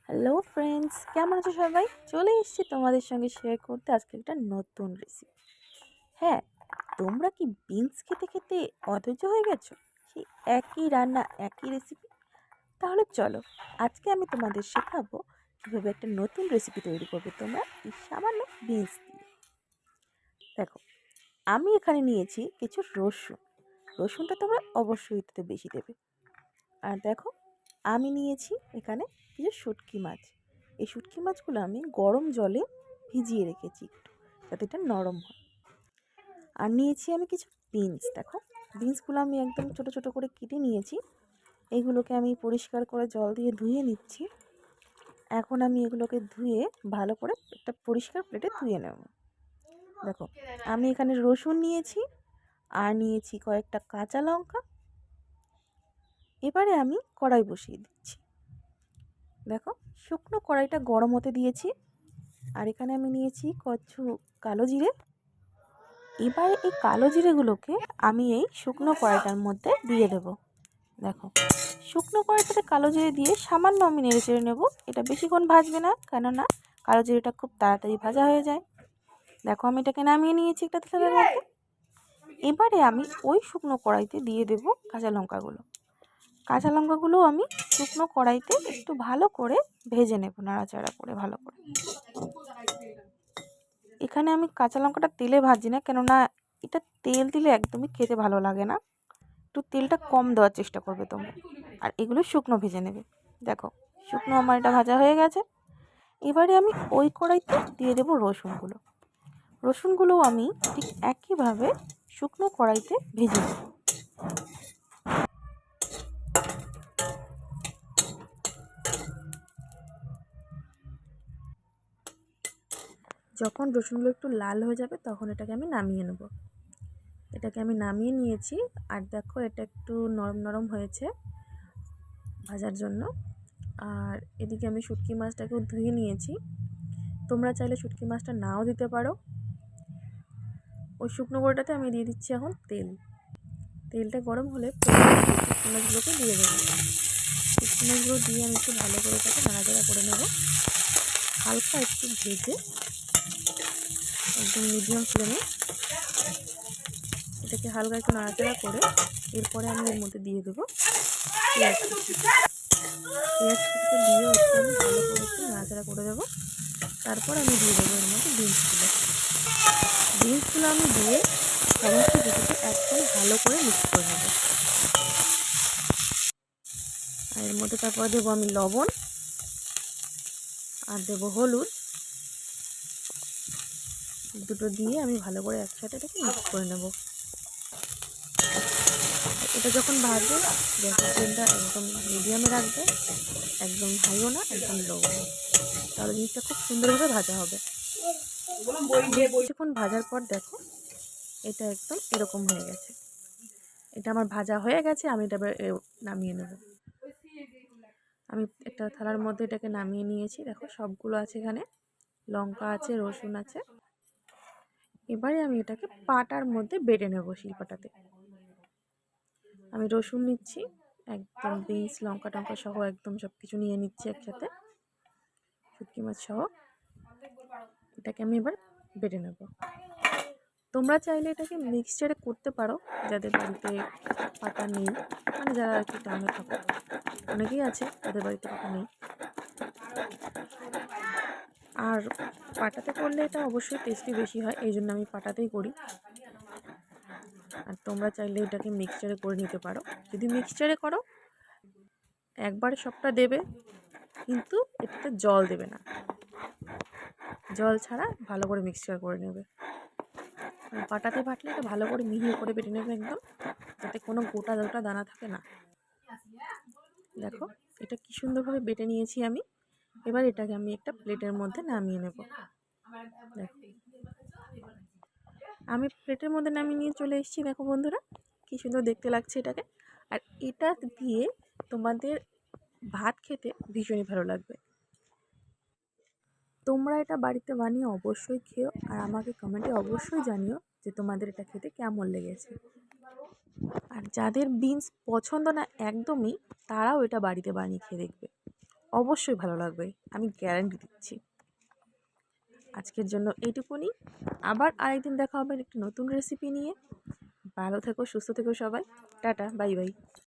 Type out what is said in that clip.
Hello friends, কেমন আছো সবাই? চলে এসেছি তোমাদের সঙ্গে শেয়ার করতে আজকে একটা নতুন রেসিপি। হ্যাঁ, তোমরা কি বিনস খেতে খেতে অধৈর্য হয়ে গেছো? সেই একই রান্না, একই রেসিপি? তাহলে চলো, আজকে আমি তোমাদের শেখাবো কীভাবে একটা নতুন রেসিপি তৈরি করবে তোমরা এই সামান্য বিনস দিয়ে। দেখো, আমি এখানে নিয়েছি কিছু রসুন। রসুনটা তোমরা অবশ্যই এতে বেশি দেবে। আর দেখো, আমি নিয়েছি এখানে কিছু শুটকি মাছ। এই শুটকি মাছগুলো আমি গরম জলে ভিজিয়ে রেখেছি একটু, যাতে এটা নরম হয়। আর নিয়েছি আমি কিছু বিনস। দেখো, বিনসগুলো আমি একদম ছোট ছোট করে কেটে নিয়েছি। এগুলোকে আমি পরিষ্কার করে জল দিয়ে ধুয়ে নিচ্ছি। এখন আমি এগুলোকে ধুয়ে ভালো করে একটা পরিষ্কার প্লেটে ধুয়ে নেব। দেখো, আমি এখানে রসুন নিয়েছি আর নিয়েছি কয়েকটা কাঁচা লঙ্কা। এবারে আমি কড়াই বসিয়ে দিচ্ছি। দেখো, শুকনো কড়াইটা গরম হতে দিয়েছি। আর এখানে আমি নিয়েছি কিছু কালো জিরে। এবার এই কালো জিরেগুলোকে আমি এই শুকনো কড়াইটার মধ্যে দিয়ে দেব। দেখো, শুকনো কড়াইটাতে কালো জিরে দিয়ে সামান্য আমি নেড়ে চেড়ে নেবো। এটা বেশিক্ষণ ভাজবে না, কেননা কালো জিরেটা খুব তাড়াতাড়ি ভাজা হয়ে যায়। দেখো, আমি এটাকে নামিয়ে নিয়েছি একটা থালার মধ্যে। এবারে আমি ওই শুকনো কড়াইতে দিয়ে দেবো কাঁচা লঙ্কাগুলো। কাঁচা লঙ্কাগুলো আমি শুকনো কড়াইতে একটু ভালো করে ভেজে নেব, নাড়াচাড়া করে ভালো করে। এখানে আমি কাঁচা লঙ্কাটা তেলে ভাজি না, কেননা এটা তেল দিলে একদমই খেতে ভালো লাগে না। একটু তেলটা কম দেওয়ার চেষ্টা করবে তোমরা। আর এগুলো শুকনো ভেজে নেবে। দেখো, শুকনো আমার এটা ভাজা হয়ে গেছে। এবারে আমি ওই কড়াইতে দিয়ে দেবো রসুনগুলো। রসুনগুলোও আমি ঠিক একইভাবে শুকনো কড়াইতে ভেজে নেব। যখন রসুনগুলো একটু লাল হয়ে যাবে তখন এটাকে আমি নামিয়ে নেব। এটাকে আমি নামিয়ে নিয়েছি। আর দেখো, এটা একটু নরম নরম হয়েছে ভাজার জন্য। আর এদিকে আমি শুটকি মাছটাকেও ধুয়ে নিয়েছি। তোমরা চাইলে শুটকি মাছটা নাও দিতে পারো। ওই শুকনো কড়াইটাতে আমি দিয়ে দিচ্ছি এখন তেল। তেলটা গরম হলে শুটকি মাছগুলোকে দিয়ে দেবো। শুটকি মাছগুলো দিয়ে আমি একটু ভালো করে এটাকে নাড়াচাড়া করে নেব। হালকা একটু ভেজে একদম মিডিয়াম ফ্লেমে এটাকে হালকা একটু নাড়াচাড়া করে এরপরে আমি এর মধ্যে দিয়ে দেবো পেঁয়াজ কুচি। পেঁয়াজ কুচিটা দিয়েও একটু আমি ভালো করে একটু নাড়াচাড়া করে দেবো। তারপর আমি দিয়ে দেবো এর মধ্যে বিনসগুলো। বিনসগুলো আমি দিয়ে সমস্ত কিছুকে একদম ভালো করে মিক্স করে নেব। আর এর মধ্যে তারপর দেবো আমি লবণ আর দেবো হলুদ। দুটো দিয়ে আমি ভালো করে একসাথে এটাকে মিক্স করে নেব। এটা যখন ভাজবে গ্যাসের ফ্লেমটা একদম মিডিয়ামে রাখবে, একদম হাইও না, একদম লো না। তাহলে জিনিসটা খুব সুন্দরভাবে ভাজা হবে। কিছুক্ষণ ভাজার পর দেখো, এটা একদম এরকম হয়ে গেছে। এটা আমার ভাজা হয়ে গেছে। আমি এটা নামিয়ে নেব। আমি একটা থালার মধ্যে এটাকে নামিয়ে নিয়েছি। দেখো, সবগুলো আছে এখানে, লঙ্কা আছে, রসুন আছে। এবারে আমি এটাকে পাটার মধ্যে বেটে নেব, শিলপাটাতে। আমি রসুন নিচ্ছি, একদম বিনস লঙ্কা টঙ্কা সহ একদম সব কিছু নিয়ে নিচ্ছি একসাথে, শুটকি মাছ সহ। এটাকে আমি এবার বেটে নেব। তোমরা চাইলে এটাকে মিক্সচারে করতে পারো, যাদের বাড়িতে পাটা নেই, মানে যারা আর কি টাউনে থাকে, অনেকেই আছে তাদের বাড়িতে পাটা নেই। আর পাটাতে করলে এটা অবশ্যই টেস্টি বেশি হয়, এই জন্য আমি পাটাতেই করি। আর তোমরা চাইলে এটাকে মিক্সচারে করে নিতে পারো। যদি মিক্সচারে করো একবারে সবটা দেবে, কিন্তু এটাতে জল দেবে না, জল ছাড়া ভালো করে মিক্সচার করে নেবে। পাটাতে বাটলে এটা ভালো করে মিহি করে বেটে নেবে একদম, যাতে কোনো গোটা গোটা দানা থাকে না। দেখো, এটা কি সুন্দরভাবে বেটে নিয়েছি আমি। এবার এটাকে আমি একটা প্লেটের মধ্যে নামিয়ে নেব। দেখো, আমি প্লেটের মধ্যে নামিয়ে নিয়ে চলে এসেছি। দেখো বন্ধুরা, কি সুন্দর দেখতে লাগছে এটাকে। আর এটা দিয়ে তোমাদের ভাত খেতে ভীষণই ভালো লাগবে। তোমরা এটা বাড়িতে বানিয়ে অবশ্যই খেও, আর আমাকে কমেন্টে অবশ্যই জানিও যে তোমাদের এটা খেতে কেমন লেগেছে। আর যাদের বিনস পছন্দ না একদমই, তারাও এটা বাড়িতে বানিয়ে খেয়ে দেখবে, অবশ্যই ভালো লাগবে, আমি গ্যারান্টি দিচ্ছি। আজকের জন্য এইটুকুনি। আবার আরেকদিন দেখা হবে একটি নতুন রেসিপি নিয়ে। ভালো থেকো, সুস্থ থেকো সবাই। Tata, bye bye.